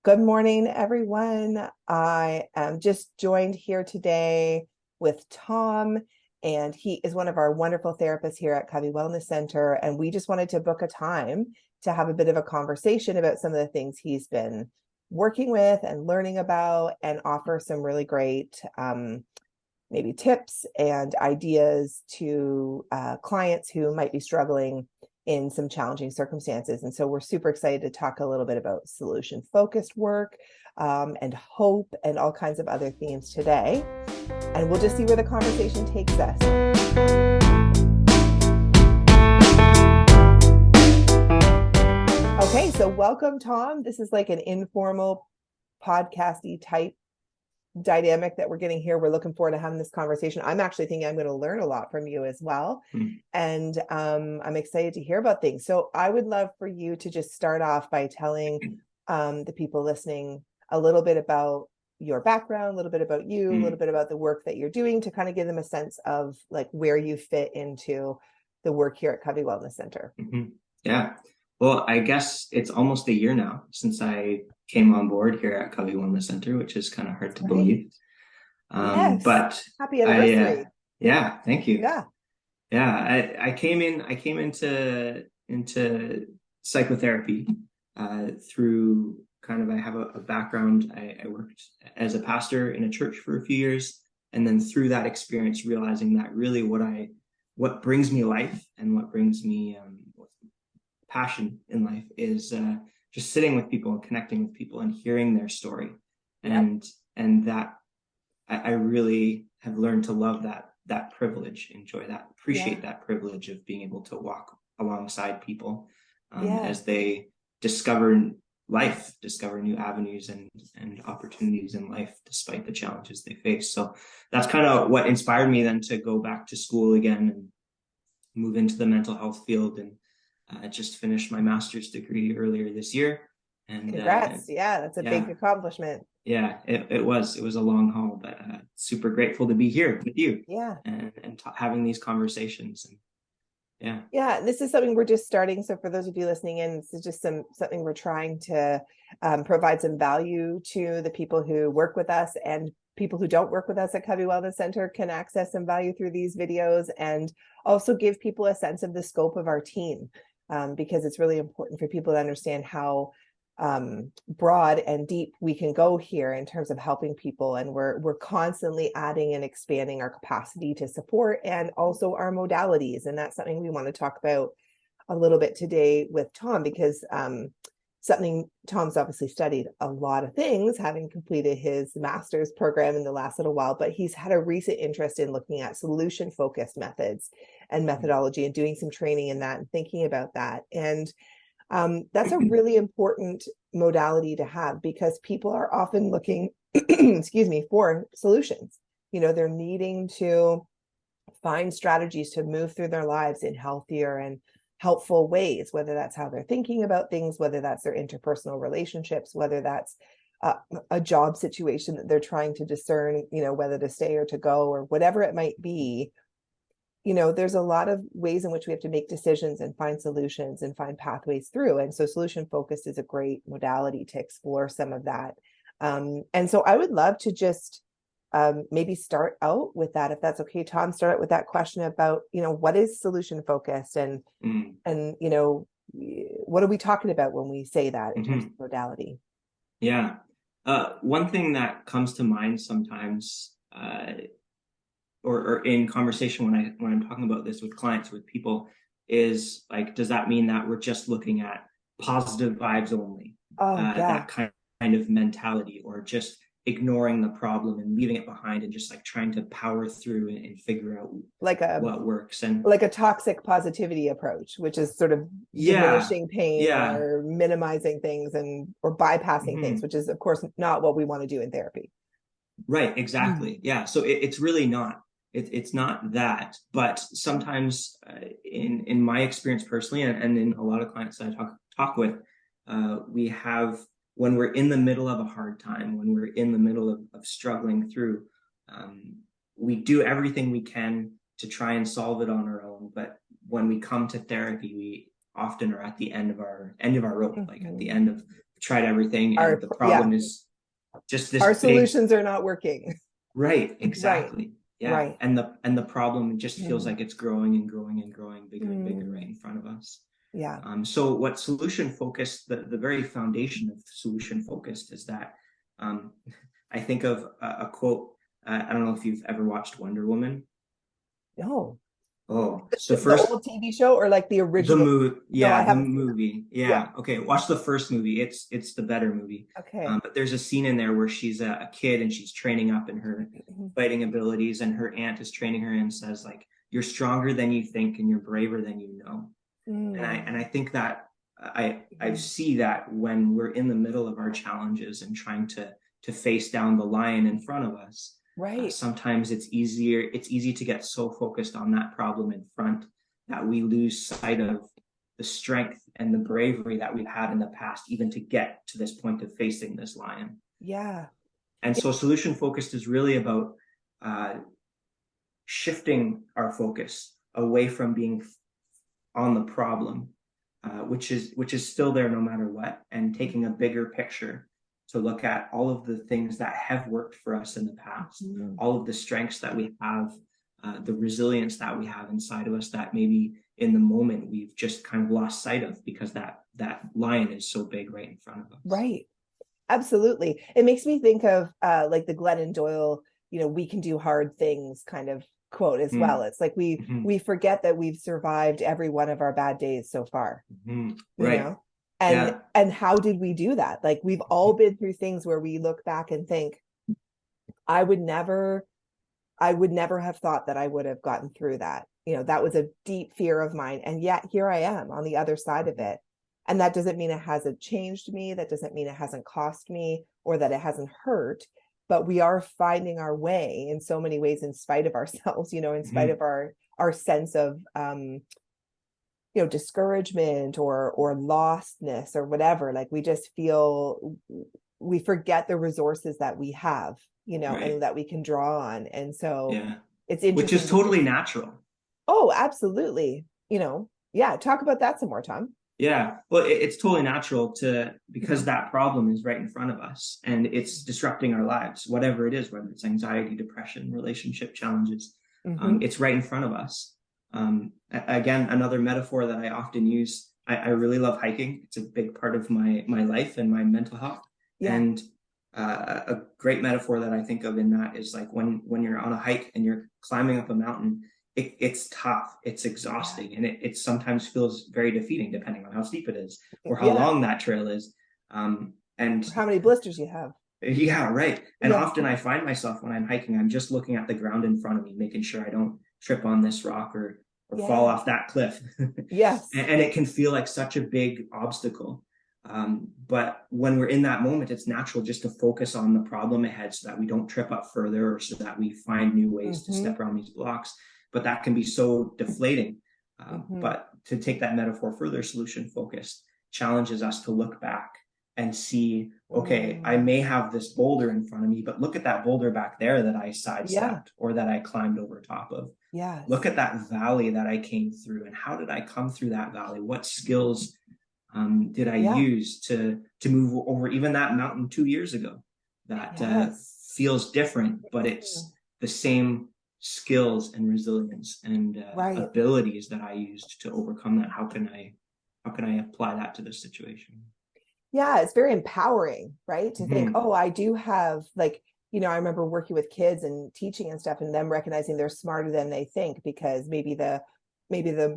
Good morning, everyone. I am just joined here today with Tom, and he is one of our wonderful therapists here at Covey Wellness Center. And we just wanted to book a time to have a bit of a conversation about some of the things he's been working with and learning about, and offer some really great maybe tips and ideas to clients who might be struggling in some challenging circumstances. And so we're super excited to talk a little bit about solution-focused work and hope and all kinds of other themes today. And we'll just see where the conversation takes us. Okay, so welcome, Tom. This is like an informal podcasty type dynamic that we're getting here. We're looking forward to having this conversation. I'm actually thinking I'm going to learn a lot from you as well. And I'm excited to hear about things. So I would love for you to just start off by telling the people listening a little bit about your background, a little bit about you, a little bit about the work that you're doing, to kind of give them a sense of like where you fit into the work here at Covey Wellness Center. Yeah. Well, I guess it's almost a year now since I came on board here at Covey Wellness Center, which is kind of hard to believe. Yes. But happy anniversary. Yeah, thank you. Yeah. I came into psychotherapy through kind of, I have a background. I worked as a pastor in a church for a few years, and then through that experience, realizing that really what brings me life and what brings me passion in life is just sitting with people and connecting with people and hearing their story. And that I really have learned to love that privilege, enjoy that, appreciate that privilege of being able to walk alongside people as they discover life, discover new avenues and opportunities in life despite the challenges they face. So that's kind of what inspired me then to go back to school again and move into the mental health field. And I just finished my master's degree earlier this year. And congrats. That's a big accomplishment. Yeah, it was a long haul, but super grateful to be here with you. And having these conversations. And this is something we're just starting. So for those of you listening in, this is just something we're trying to provide some value to the people who work with us, and people who don't work with us at Covey Wellness Center can access some value through these videos, and also give people a sense of the scope of our team, because it's really important for people to understand how broad and deep we can go here in terms of helping people. And we're constantly adding and expanding our capacity to support, and also our modalities. And that's something we want to talk about a little bit today with Tom, because something Tom's obviously studied a lot of things, having completed his master's program in the last little while, but he's had a recent interest in looking at solution-focused methods and methodology, and doing some training in that and thinking about that. And that's a really important modality to have, because people are often looking, for solutions. They're needing to find strategies to move through their lives in healthier and helpful ways, whether that's how they're thinking about things, whether that's their interpersonal relationships, whether that's a job situation that they're trying to discern, whether to stay or to go, or whatever it might be. There's a lot of ways in which we have to make decisions and find solutions and find pathways through. And so solution focused is a great modality to explore some of that. And so I would love to just maybe start out with that, if that's okay, Tom. Start out with that question about, what is solution focused, and what are we talking about when we say that in terms of modality? One thing that comes to mind sometimes, or in conversation when I'm talking about this with clients, with people, is like, does that mean that we're just looking at positive vibes only? That kind of mentality, or just ignoring the problem and leaving it behind and just like trying to power through and figure out what works, and like a toxic positivity approach, which is sort of diminishing pain or minimizing things or bypassing things, which is of course not what we want to do in therapy. Right, exactly. So it's really not. It's not that, but sometimes in my experience personally, and in a lot of clients that I talk with, we have, when we're in the middle of a hard time, when we're in the middle of struggling through, we do everything we can to try and solve it on our own. But when we come to therapy, we often are at the end of our rope, like at the end of tried everything, and Our, the yeah, problem is just this our big. solutions are not working. Right, Right, exactly. Yeah. right. And the problem just feels Mm, like it's growing and growing and growing bigger and bigger right mm, in front of us. yeah. So what solution focused, the very foundation of solution focused is that um, I think of a quote. I don't know if you've ever watched Wonder Woman. No, Oh, the the first old TV show or like the the original? movie, No, I yeah, the haven't seen that. movie, Yeah. yeah. Okay, watch the first movie. It's the better movie. Okay. But there's a scene in there where she's a kid and she's training up in her fighting abilities, and her aunt is training her and says like, "You're stronger than you think, and you're braver than you know." And I think that I Mm. see that when we're in the middle of our challenges and trying to face down the lion in front of us, Right. sometimes it's easy to get so focused on that problem in front that we lose sight of the strength and the bravery that we've had in the past, even to get to this point of facing this lion. Yeah. And Yeah. so solution focused is really about uh, shifting our focus away from being on the problem, which is still there no matter what, and taking a bigger picture to look at all of the things that have worked for us in the past, Mm. all of the strengths that we have, the resilience that we have inside of us that maybe in the moment we've just kind of lost sight of because that lion is so big right in front of us. Right. Absolutely. It makes me think of like the Glennon Doyle, we can do hard things kind of quote as well. Mm-hmm. It's like we forget that we've survived every one of our bad days so far, Mm-hmm. you Right. know? And Yeah. and how did we do that? Like we've all been through things where we look back and think, I would never I would never have thought that I would have gotten through that. That was a deep fear of mine. And yet here I am on the other side of Mm-hmm. it. And that doesn't mean it hasn't changed me. That doesn't mean it hasn't cost me or that it hasn't hurt. But we are finding our way in so many ways in spite of ourselves, in spite Mm-hmm. of our sense of discouragement or lostness or whatever. Like we just feel we forget the resources that we have, Right. and that we can draw on. And so Yeah. it's Which is interesting to totally just, natural. oh, absolutely. Yeah, talk about that some more, Tom. Yeah, well, it's totally natural to because that problem is right in front of us and it's disrupting our lives, whatever it is, whether it's anxiety, depression, relationship challenges, Mm-hmm. it's right in front of us. Again, another metaphor that I often use. I really love hiking. It's a big part of my life and my mental health. Yeah. And a great metaphor that I think of in that is like when you're on a hike and you're climbing up a mountain, it's tough, it's Yeah. exhausting, and it sometimes feels very defeating depending on how steep it is or how Yeah. long that trail is. And How many blisters you have. yeah, right. And Yeah. often I find myself when I'm hiking, I'm just looking at the ground in front of me, making sure I don't trip on this rock or fall Yeah. off that cliff. Yes. And it can feel like such a big obstacle. But when we're in that moment, it's natural just to focus on the problem ahead so that we don't trip up further or so that we find new ways to Mm-hmm. step around these blocks. But that can be so deflating. Mm-hmm. But to take that metaphor further, solution focused challenges us to look back and see, okay, I Mm. may have this boulder in front of me, but look at that boulder back there that I Yeah. sidestepped or that I climbed over top of. Look Yes. at that valley that I came through, and how did I come through that valley? What skills did I Yeah. use to move over even that mountain 2 years ago? That Yes. feels different, but Mm. it's the same skills and resilience and Right. abilities that I used to overcome that. How can I apply that to this situation? Yeah, it's very empowering, right? To think, Mm-hmm. oh, I do have like, I remember working with kids and teaching and stuff and them recognizing they're smarter than they think because maybe the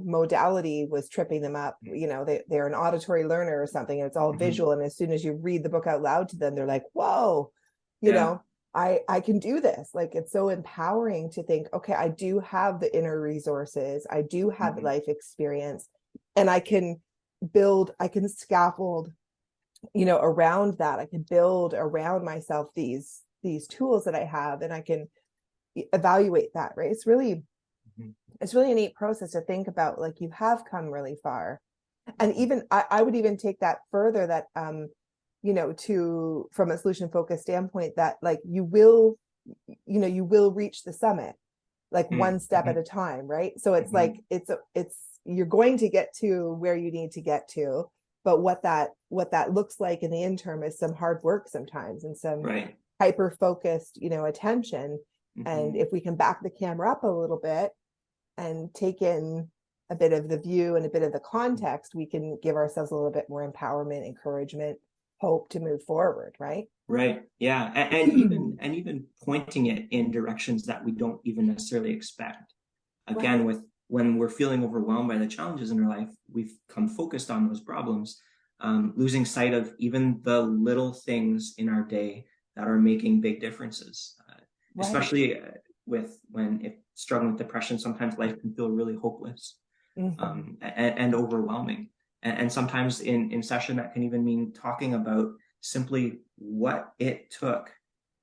modality was tripping them up. They're an auditory learner or something, and it's all Mm-hmm. visual. And as soon as you read the book out loud to them, they're like, whoa, you Yeah. know, I can do this. Like it's so empowering to think, okay, I do have the inner resources, I do have Mm-hmm. life experience, and I can scaffold around that. I can build around myself these tools that I have, and I can evaluate that, right? It's really a neat process to think about, like you have come really far. And Mm-hmm. even I would even take that further, that to from a solution focused standpoint, that like you will reach the summit, like one step Mm-hmm. at a time, right? So it's Mm-hmm. like it's you're going to get to where you need to get to, but what that looks like in the interim is some hard work sometimes, and some Right. hyper focused, attention. And if we can back the camera up a little bit and take in a bit of the view and a bit of the context, we can give ourselves a little bit more empowerment, encouragement, hope to move forward, right? Right. Yeah. And even pointing it in directions that we don't even necessarily expect. Again, Right. when we're feeling overwhelmed by the challenges in our life, we've come focused on those problems, losing sight of even the little things in our day that are making big differences. Right. Especially if struggling with depression, sometimes life can feel really hopeless, and overwhelming. And sometimes in session, that can even mean talking about simply what it took,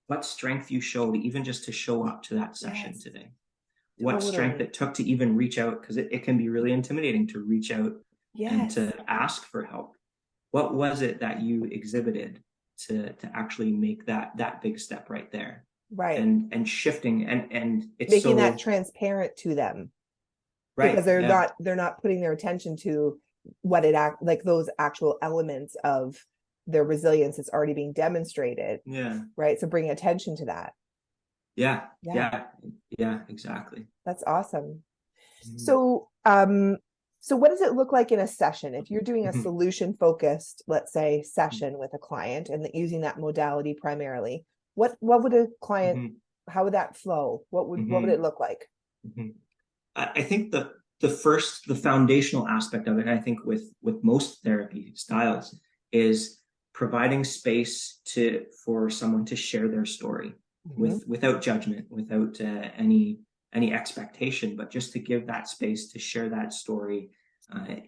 what strength you showed, even just to show up to that session Yes, today, what strength totally. it took to even reach out, because it can be really intimidating to reach out and Yes. to ask for help. What was it that you exhibited to actually make that big step right there, Right. and shifting, and it's Making that so transparent to them, because right. Yeah. they're not putting their attention to what like those actual elements of their resilience is already being demonstrated, Yeah. right? So bring attention to that. Yeah. Yeah, Yeah. Yeah. Exactly. that's awesome. Mhm. So so what does it look like in a session if you're doing a Mhm. solution focused, let's say, session with a client, and using that modality primarily? What would a client, Mhm. how would that flow? What would it Mhm. look like? Mhm. I think the foundational aspect of it, and I think with most therapy styles, is providing space for someone to share their story Mm-hmm. without judgment, without any expectation, but just to give that space to share that story,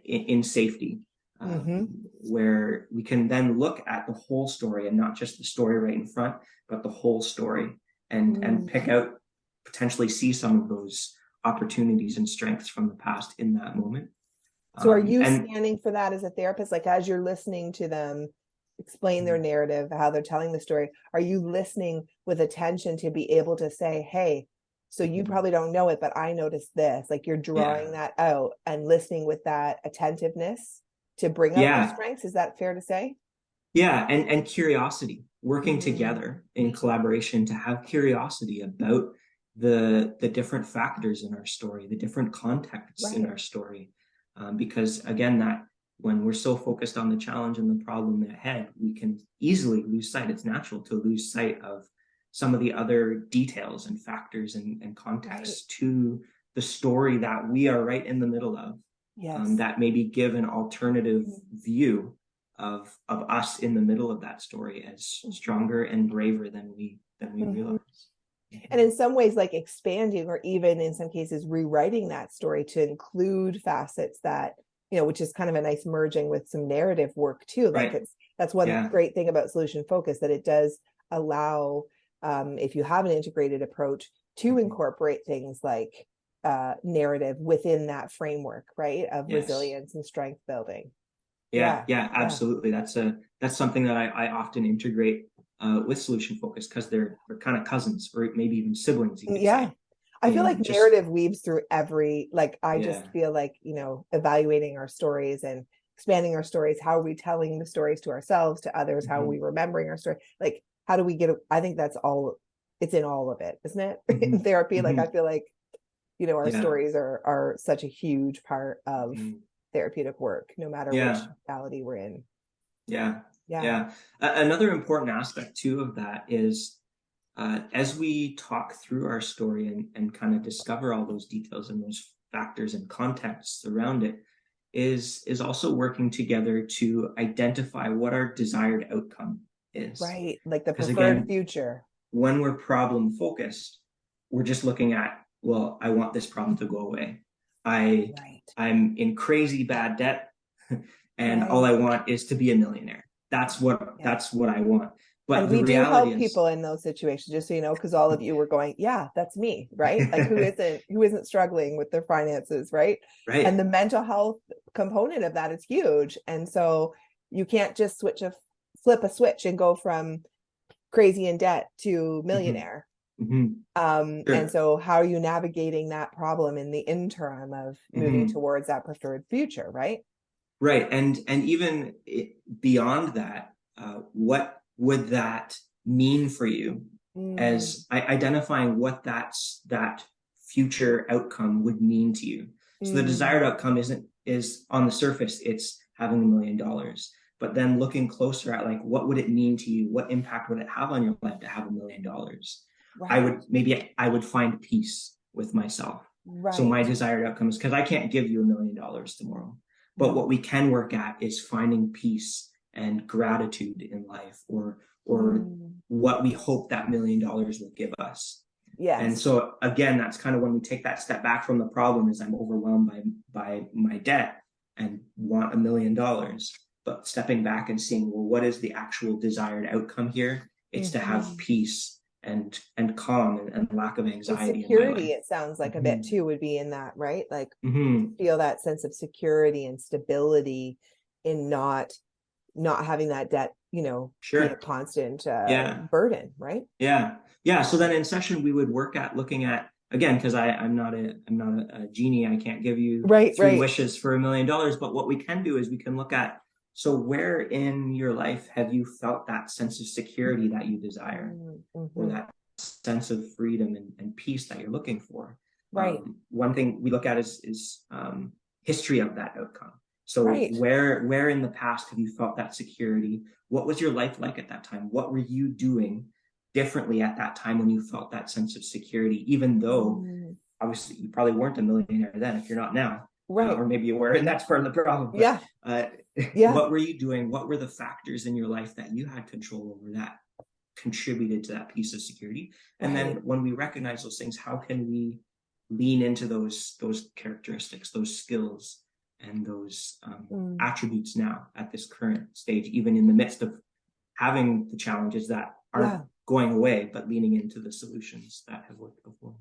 in safety, Mm-hmm. where we can then look at the whole story and not just the story right in front, but the whole story, and pick Mm-hmm. out, potentially see some of those opportunities and strengths from the past in that moment. So are you And scanning for that as a therapist? Like, as you're listening to them explain their mm, narrative, how they're telling the story, are you listening with attention to be able to say, hey, so you probably don't know it, but I noticed this? Like, you're yeah, drawing that out and listening with that attentiveness to bring out those yeah, strengths. Is that fair to say? yeah, and curiosity, working Mm, together in collaboration to have curiosity about the different factors in our story, the different contexts in right. our story, because again, that when we're so focused on the challenge and the problem ahead, we can easily lose sight. It's natural to lose sight of some of the other details and factors and Right. contexts to the story that we are right in the middle of, Yes. that maybe give an alternative view of us in the middle of that story as Mhm. stronger and braver than we Mhm. realize. And in some ways, like expanding, or even in some cases rewriting that story to include facets that, which is kind of a nice merging with some narrative work too. Like, Right. that's one Yeah. great thing about solution focus, that it does allow, if you have an integrated approach, to Mhm. incorporate things like narrative within that framework, right, of Yes. resilience and strength building. Yeah. Yeah. Yeah. Yeah. Absolutely. That's something that I often integrate, with solution focus, because they're kind of cousins, or maybe even siblings, you could Yeah. say. I feel like In just narrative weaves through like, I just Yeah. feel like, evaluating our stories and expanding our stories. How are we telling the stories to ourselves, to others? How are we Hmm. remembering our story? Like, how do we I think that's all, it's in all of it, isn't it? Hmm. In therapy, like, Hmm. I feel like, our Yeah. stories are such a huge part of Hmm. therapeutic work, no matter which Yeah. modality we're in. Yeah. Yeah. Yeah. Another important aspect too of that is, as we talk through our story and kind of discover all those details and those factors and contexts around it, is also working together to identify what our desired outcome is. Right. Like the Because preferred again, future. when we're problem focused, we're just looking at, well, I want this problem to go away. I Right. I'm in crazy bad debt, and all Right. I want is to be a millionaire. Yeah. That's what I want. And But the we do reality help is, people in those situations, just so you know, because all of you were going, yeah, that's me, right? Like, who isn't struggling with their finances, right? And right. the mental health component of that is huge. And so you can't just flip a switch and go from crazy in debt to Hmm. millionaire. Hmm. And Sure. so how are you navigating that problem in the interim of moving Hmm. towards that preferred future, right? Right. And even beyond that, what would that mean for you Mm, as identifying what that future outcome would mean to you. So the mm, desired outcome is on the surface, it's having $1 million. But then looking closer at like what would it mean to you? What impact would it have on your life to have $1 million? right, I would find peace with myself. So my right. desired outcome is because I can't give you $1 million tomorrow. But what Mm, we can work at is finding peace and gratitude in life, or mm. what we hope that $1 million will give us. And Yes. so again, that's kind of when we take that step back from the problem is I'm overwhelmed by my debt and want $1 million. But stepping back and seeing, well, what is the actual desired outcome here? It's to have Hmm. peace and calm and lack of And anxiety in my security, life. it sounds like a bit Mm-hmm. too, would be in that, right? Like to Mm-hmm. feel that sense of security and stability in not having that debt, be a Sure. constant Yeah. burden, right? Yeah. Yeah. So then in session we would work at looking at again, because I'm not a genie. I can't give you Right, three right. wishes for $1 million. But what we can do is we can look at so where in your life have you felt that sense of security that you desire, or Mm-hmm. that sense of freedom and peace that you're looking for? Right, One thing we look at is history of that outcome. So right. where in the past have you felt that security? What was your life like at that time? What were you doing differently at that time when you felt that sense of security, even though Mm, obviously you probably weren't a millionaire then if you're not now, right. or maybe you were, and that's part of the problem. But Yeah, yeah. what were you doing? What were the factors in your life that you had control over that contributed to that piece of security? And then Right. when we recognize those things, how can we lean into those characteristics, those skills, and those Mm, attributes now at this current stage, even in the midst of having the challenges that aren't yeah. going away, but leaning into the solutions that have worked before.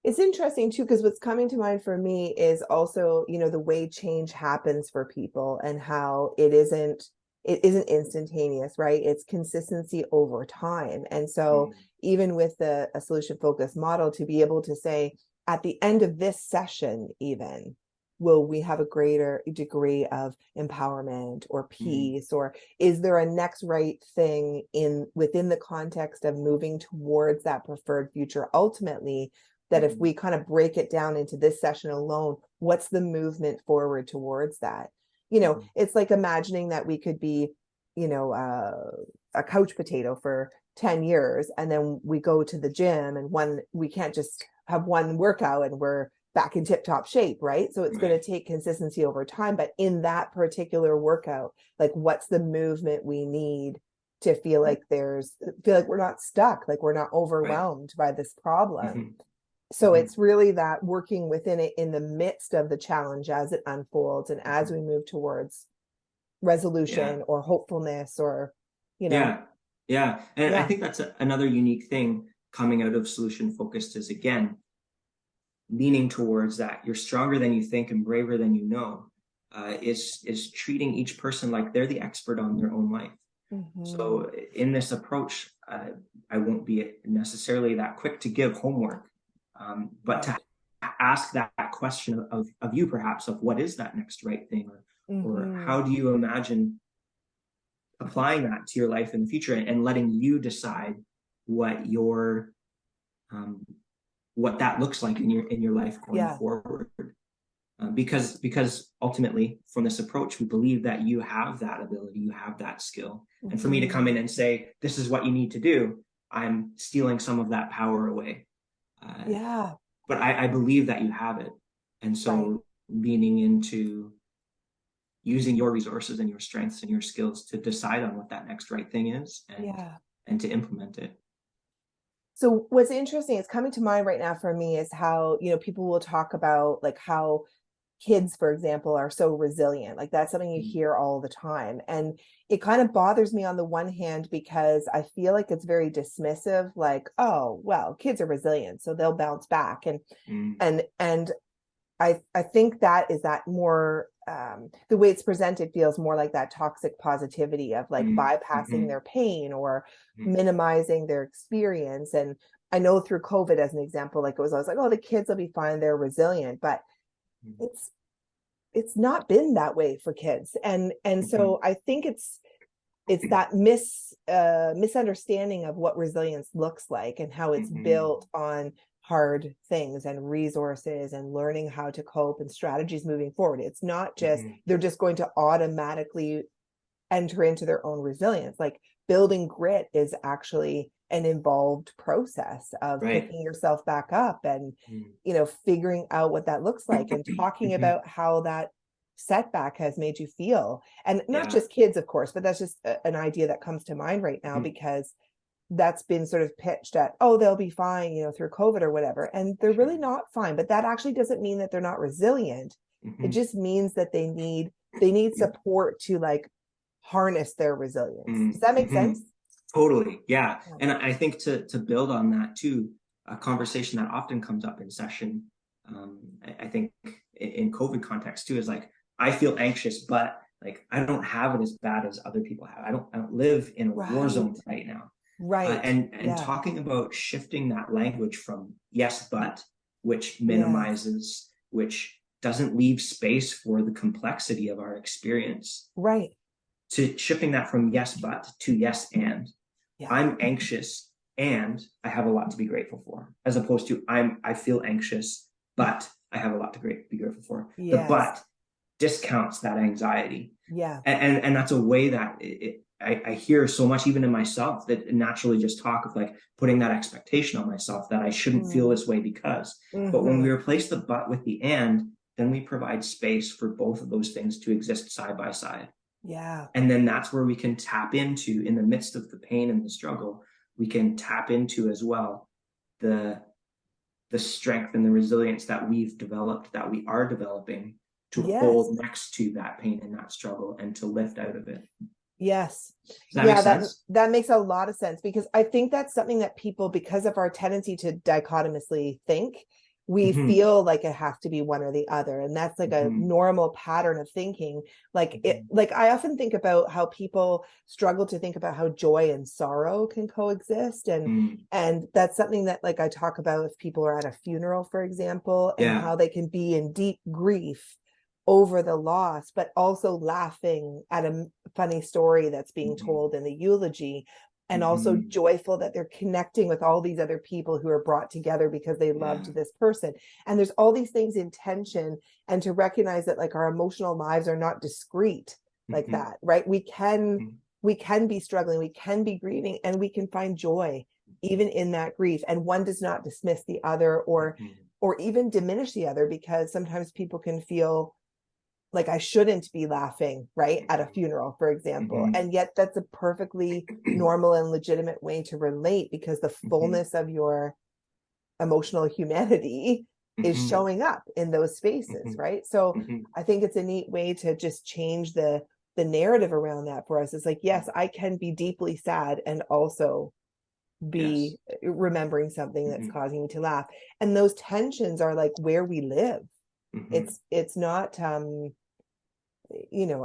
It's interesting too, because what's coming to mind for me is also, the way change happens for people and how it isn't instantaneous, right? It's consistency over time. And so Mm. even with a solution focused model, to be able to say at the end of this session, even will we have a greater degree of empowerment or Mm. peace, or is there a next right thing in within the context of moving towards that preferred future ultimately, that if Mm. we kind of break it down into this session alone, what's the movement forward towards that? Mm. It's like imagining that we could be, you know, uh, a couch potato for 10 years, and then we go to the gym, and we can't just have one workout and we're back in tip top shape, right? So it's going Right. to take consistency over time. But in that particular workout, like what's the movement we need to Right. feel like we're not stuck, like we're not Right. overwhelmed by this problem. Mm-hmm. So Mm-hmm. it's really that working within it in the midst of the challenge as it unfolds and as Mm-hmm. we move towards Yeah. resolution or hopefulness or, you know, Yeah. Yeah. And I yeah. think that's another unique thing coming out of solution focused is again, leaning towards that you're stronger than you think and braver than you know, is treating each person like they're the expert on their own life. Hmm. So in this approach, I won't be necessarily that quick to give homework, but to Right. ask that question of you perhaps of what is that next right thing, or Hmm. how do you imagine applying that to your life in the future, and letting you decide what your um, what that looks like in your life going Yeah. forward. Because ultimately, from this approach, we believe that you have that ability, you have that skill. And for me to come Hmm. in and say, this is what you need to do, I'm stealing some of that power away. Uh, Yeah. but I believe that you have it. And Right. so leaning into using your resources and your strengths and your skills to decide on what that next right thing is, Yeah. and to implement it. So what's interesting is coming to mind right now for me is how, people will talk about like how kids, for example, are so resilient. Like that's something you Mm. hear all the time. And it kind of bothers me on the one hand because I feel like it's very dismissive, like, oh, well, kids are resilient, so they'll bounce back. And Mm. and I think that is that more the way it's presented feels more like that toxic positivity of like Mm. bypassing Mm-hmm. their pain or Mm. minimizing their experience. And I know through COVID as an example, like it was always like, oh, the kids will be fine, they're resilient, but Mm. it's it's not been that way for kids. And so I think it's that misunderstanding of what resilience looks like and how it's built on hard things and resources and learning how to cope and strategies moving forward. It's not just they're just going to automatically enter into their own resilience. Like building grit is actually an involved process of picking yourself back up and figuring out what that looks like and talking about how that setback has made you feel. And not just kids, of course, but that's just an idea that comes to mind right now, because that's been sort of pitched at, oh, they'll be fine, through COVID or whatever. And they're really not fine, but that actually doesn't mean that they're not resilient. It just means that they need support to like harness their resilience. Does that make sense? Totally. Yeah. And I think to build on that too, a conversation that often comes up in session, I think in COVID context too, is like, I feel anxious, but like, I don't have it as bad as other people have. I don't live in a war zone right now. Right. And talking about shifting that language from yes, but, which minimizes, which doesn't leave space for the complexity of our experience. Right. To shifting that from yes, but to yes, and. I'm anxious and I have a lot to be grateful for, as opposed to I feel anxious, but I have a lot to be grateful for. The but discounts that anxiety. Yeah. And that's a way that I hear so much, even in myself, that naturally just talk of like putting that expectation on myself that I shouldn't feel this way because. But when we replace the but with the and, then we provide space for both of those things to exist side by side. Yeah. And then that's where we can tap into, in the midst of the pain and the struggle, we can tap into as well the strength and the resilience that we've developed, that we are developing, to hold next to that pain and that struggle and to lift out of it. Yes. Does that make sense? That makes a lot of sense, because I think that's something that people, because of our tendency to dichotomously think, we feel like it has to be one or the other. And that's like a normal pattern of thinking. Like I often think about how people struggle to think about how joy and sorrow can coexist. And that's something that like I talk about if people are at a funeral, for example, and how they can be in deep grief over the loss, but also laughing at a funny story that's being told in the eulogy. And also joyful that they're connecting with all these other people who are brought together because they loved this person. And there's all these things in tension, and to recognize that like our emotional lives are not discrete like that, right? We can be struggling, we can be grieving, and we can find joy even in that grief. And one does not dismiss the other or even diminish the other, because sometimes people can feel like I shouldn't be laughing, right, at a funeral, for example. And yet that's a perfectly normal and legitimate way to relate, because the fullness of your emotional humanity is showing up in those spaces, right? So I think it's a neat way to just change the narrative around that for us. It's like, yes, I can be deeply sad and also be remembering something that's causing me to laugh. And those tensions are like where we live. It's not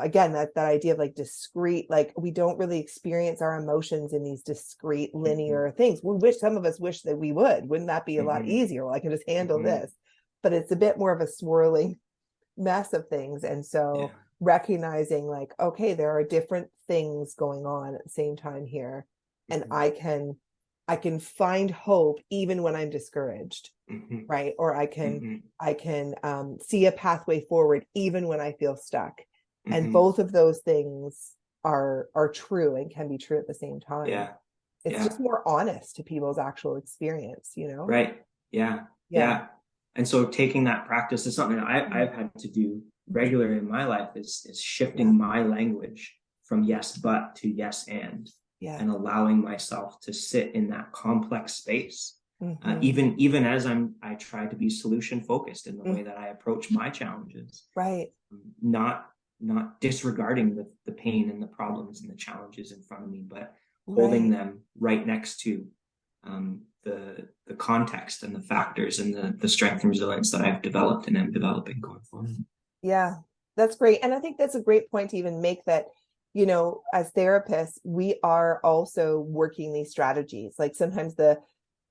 again, that idea of like discrete, like we don't really experience our emotions in these discrete linear things. Some of us wish that we wouldn't that be a lot easier? Well, I can just handle this, but it's a bit more of a swirling mess of things. And so recognizing like, okay, there are different things going on at the same time here, and I can find hope even when I'm discouraged, right? Or I can see a pathway forward even when I feel stuck. And both of those things are true and can be true at the same time. It's just more honest to people's actual experience, Right. Yeah. And so taking that practice is something that I've had to do regularly in my life, is shifting my language from yes, but to yes, and and allowing myself to sit in that complex space. Even as I try to be solution focused in the way that I approach my challenges, right? Not disregarding the pain and the problems and the challenges in front of me, but holding them right next to the context and the factors and the strength and resilience that I've developed and am developing going forward. Yeah, that's great. And I think that's a great point to even make, that as therapists, we are also working these strategies. Like sometimes the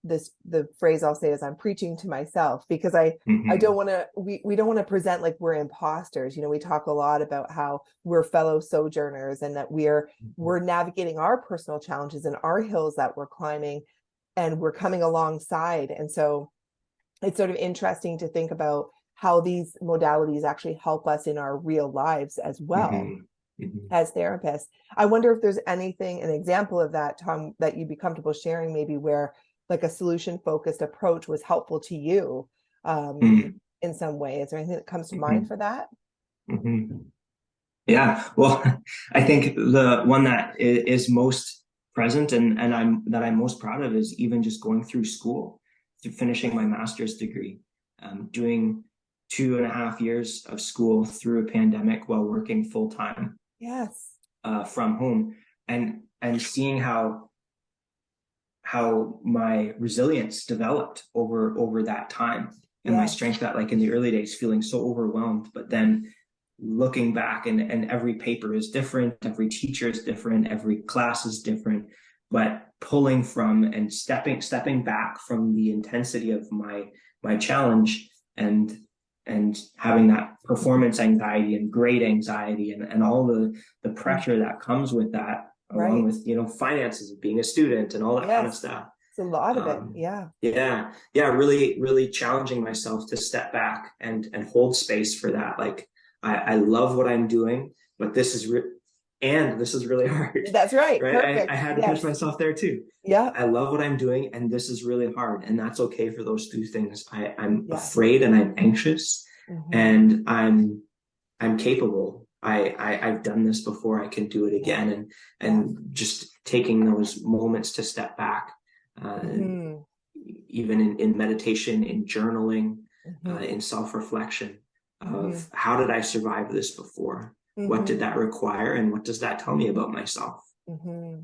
the phrase I'll say is I'm preaching to myself, because I don't Mm-hmm. want to, we don't want to present like we're imposters. We talk a lot about how we're fellow sojourners, and that we're navigating our personal challenges and our hills that we're climbing, and we're coming alongside. And so it's sort of interesting to think about how these modalities actually help us in our real lives as well Mm-hmm. Mm-hmm. as therapists. I wonder if there's anything, an example of that, Tom, that you'd be comfortable sharing, maybe where like a solution focused approach was helpful to you in some way. Is there anything that comes to mind Mm-hmm. for that? Mm-hmm. Yeah, well, I think the one that is most present and I'm most proud of is even just going through school, through finishing my master's degree, doing 2.5 years of school through a pandemic while working full time Yes. from home, and seeing how my resilience developed over that time, and my Yes. strength, that like in the early days feeling so overwhelmed, but then looking back, and every paper is different, every teacher is different, every class is different, but pulling from and stepping back from the intensity of my challenge, and having that performance anxiety and grade anxiety, and all the pressure that comes with that, along Right. with finances of being a student and all that kind of Yes. stuff. It's a lot of it. um, Yeah. yeah, really, really challenging myself to step back and hold space for that. Like, I love what I'm doing, but this is really hard, That's right. right? I Perfect. had to push Yes. myself there too. Yeah. I love what I'm doing, and this is really hard, and that's okay for those two things. I'm Yes. afraid and I'm anxious, Mm-hmm. and I'm capable. I've done this before. I can do it Yeah. again, Yeah. and just taking those moments to step back, uh, Mm-hmm. even in meditation, in journaling, Mm-hmm. in self-reflection Mm-hmm. of how did I survive this before? What Mm-hmm. did that require? And what does that tell me about myself? Mm-hmm.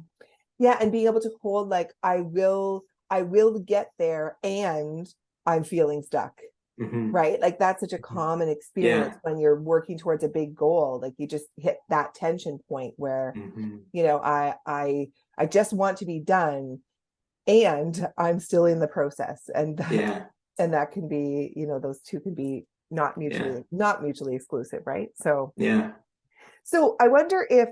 Yeah, and being able to hold like I will get there, and I'm feeling stuck. Mm-hmm. Right? Like that's such a Mm-hmm. common experience Yeah. when you're working towards a big goal. Like you just hit that tension point where, Mm-hmm. I just want to be done, and I'm still in the process. And Yeah. that can be, those two can be Yeah. not mutually exclusive, right? Yeah. So I wonder if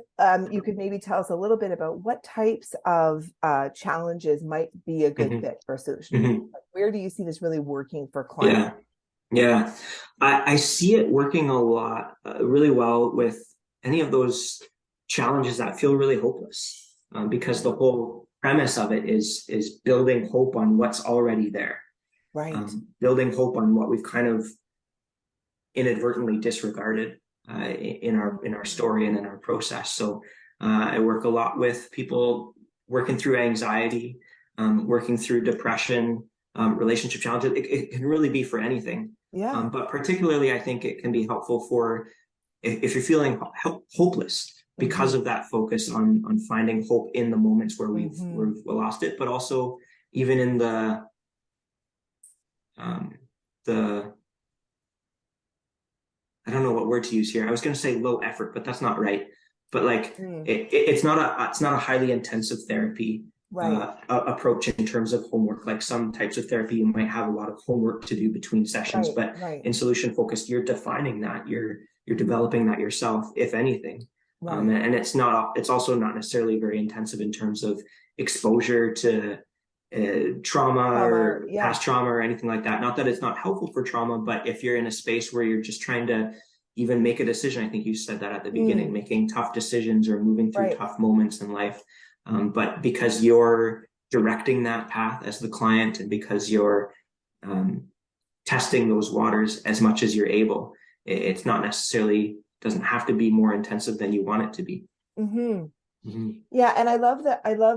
you could maybe tell us a little bit about what types of challenges might be a good Mm-hmm. fit for a solution. Mm-hmm. Like, where do you see this really working for clients? Yeah. Yeah. I see it working a lot, really well with any of those challenges that feel really hopeless, because the whole premise of it is building hope on what's already there, Right. building hope on what we've kind of inadvertently disregarded in our Mm. story and in our process. So I work a lot with people working through anxiety, working through depression, relationship challenges. It can really be for anything, Yeah. but particularly I think it can be helpful for if you're feeling hopeless because Mm-hmm. of that focus on finding hope in the moments where Mm-hmm. we've lost it, but also even in um, the I don't know what word to use here. I was going to say low effort, but that's not right. But like Mm. it's not a highly intensive therapy Right. approach in terms of homework. Like some types of therapy, you might have a lot of homework to do between sessions, Right. but Right. in solution focused, you're defining that, you're developing that yourself, if anything. Right. And it's also not necessarily very intensive in terms of exposure to trauma Trauma. or Yeah. past trauma or anything like that. Not that it's not helpful for trauma, but if you're in a space where you're just trying to even make a decision, I think you said that at the beginning, Mm. making tough decisions or moving through Right. tough moments in life. But because you're directing that path as the client, and because you're um, testing those waters as much as you're able, it's not necessarily, doesn't have to be more intensive than you want it to be. Mm-hmm. Mm-hmm. Yeah, and I love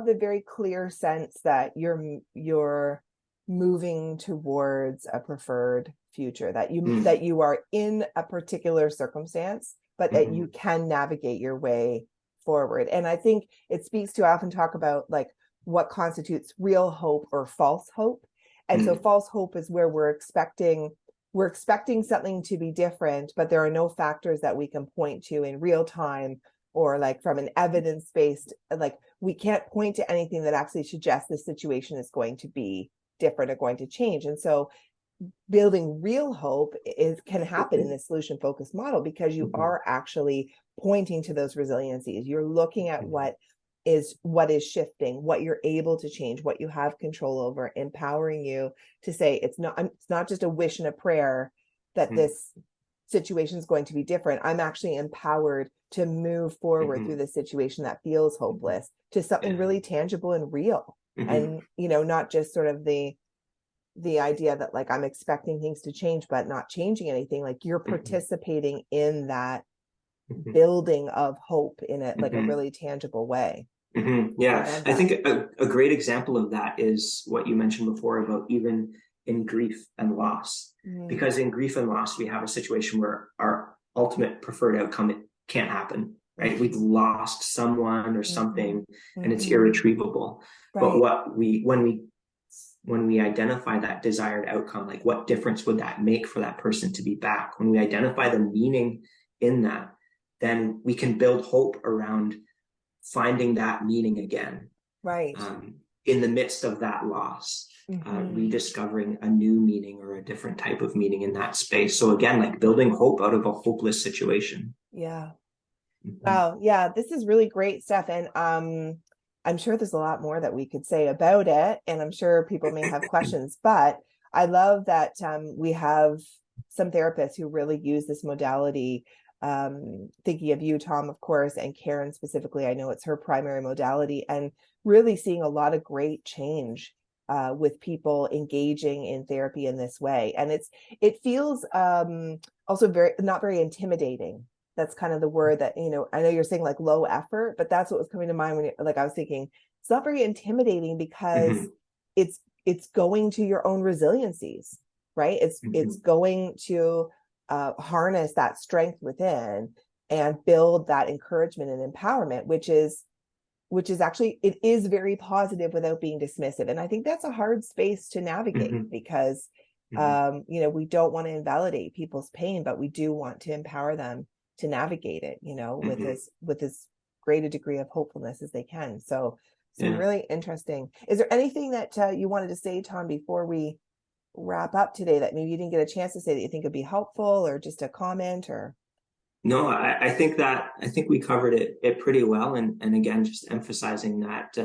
the very clear sense that you're moving towards a preferred future, that you are in a particular circumstance, but that Mm-hmm. you can navigate your way forward. And I think it speaks to, I often talk about like what constitutes real hope or false hope. And so Mm-hmm. false hope is where we're expecting something to be different, but there are no factors that we can point to in real time, or like from an evidence-based, like we can't point to anything that actually suggests the situation is going to be different are going to change. And so building real hope can happen in this solution focused model, because you are actually pointing to those resiliencies. You're looking at what is shifting, what you're able to change, what you have control over, empowering you to say it's not just a wish and a prayer that this situation is going to be different. I'm actually empowered to move forward through this situation that feels hopeless to something really tangible and real. And, not just sort of the idea that like I'm expecting things to change but not changing anything. Like you're participating in that building of hope in a like a really tangible way. Yeah, I think a great example of that is what you mentioned before about even in grief and loss. Because in grief and loss, we have a situation where our ultimate preferred outcome, it can't happen, right? We've lost someone or something and it's irretrievable. But when we identify that desired outcome, like what difference would that make for that person to be back? When we identify the meaning in that, then we can build hope around finding that meaning again. Right. In the midst of that loss, rediscovering a new meaning or a different type of meaning in that space. So again, like building hope out of a hopeless situation. Yeah. Wow. Yeah, this is really great stuff. And I'm sure there's a lot more that we could say about it, and I'm sure people may have questions, but I love that we have some therapists who really use this modality. Thinking of you, Tom, of course, and Karen specifically, I know it's her primary modality, and really seeing a lot of great change with people engaging in therapy in this way. And it feels also not very intimidating. That's kind of the word that, I know you're saying like low effort, but that's what was coming to mind when I was thinking it's not very intimidating because it's going to your own resiliencies, right? It's going to harness that strength within and build that encouragement and empowerment, which is actually, it is very positive without being dismissive. And I think that's a hard space to navigate because, we don't want to invalidate people's pain, but we do want to empower them to navigate it, with as great a degree of hopefulness as they can. So really interesting. Is there anything that you wanted to say, Tom, before we wrap up today that maybe you didn't get a chance to say that you think would be helpful, or just a comment? Or no, I think we covered it pretty well. And again, just emphasizing that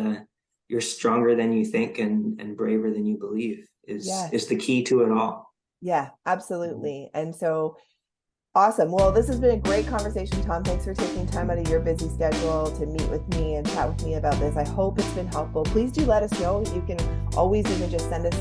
you're stronger than you think and braver than you believe is the key to it all. Yeah, absolutely. And so awesome. Well, this has been a great conversation, Tom. Thanks for taking time out of your busy schedule to meet with me and chat with me about this. I hope it's been helpful. Please do let us know. You can always even just send us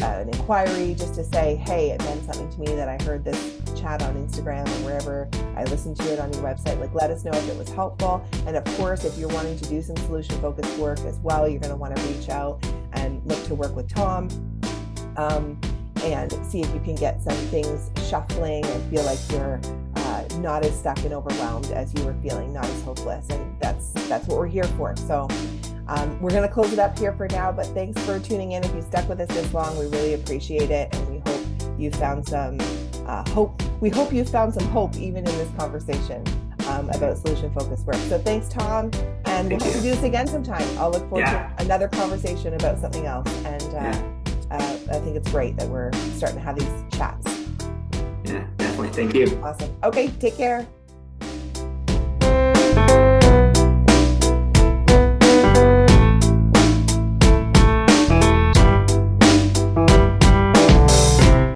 an inquiry just to say, hey, it meant something to me that I heard this chat on Instagram or wherever I listened to it on your website. Like, let us know if it was helpful. And of course, if you're wanting to do some solution focused work as well, you're going to want to reach out and look to work with Tom. And see if you can get some things shuffling and feel like you're not as stuck and overwhelmed as you were feeling, not as hopeless. And that's what we're here for. So we're going to close it up here for now, but thanks for tuning in. If you stuck with us this long, we really appreciate it. And we hope you found some hope. We hope you found some hope even in this conversation about solution focused work. So thanks, Tom. And we'll have to do this again sometime. I'll look forward to another conversation about something else. And I think it's great that we're starting to have these chats. Yeah, definitely. Thank you. Awesome. Okay, take care.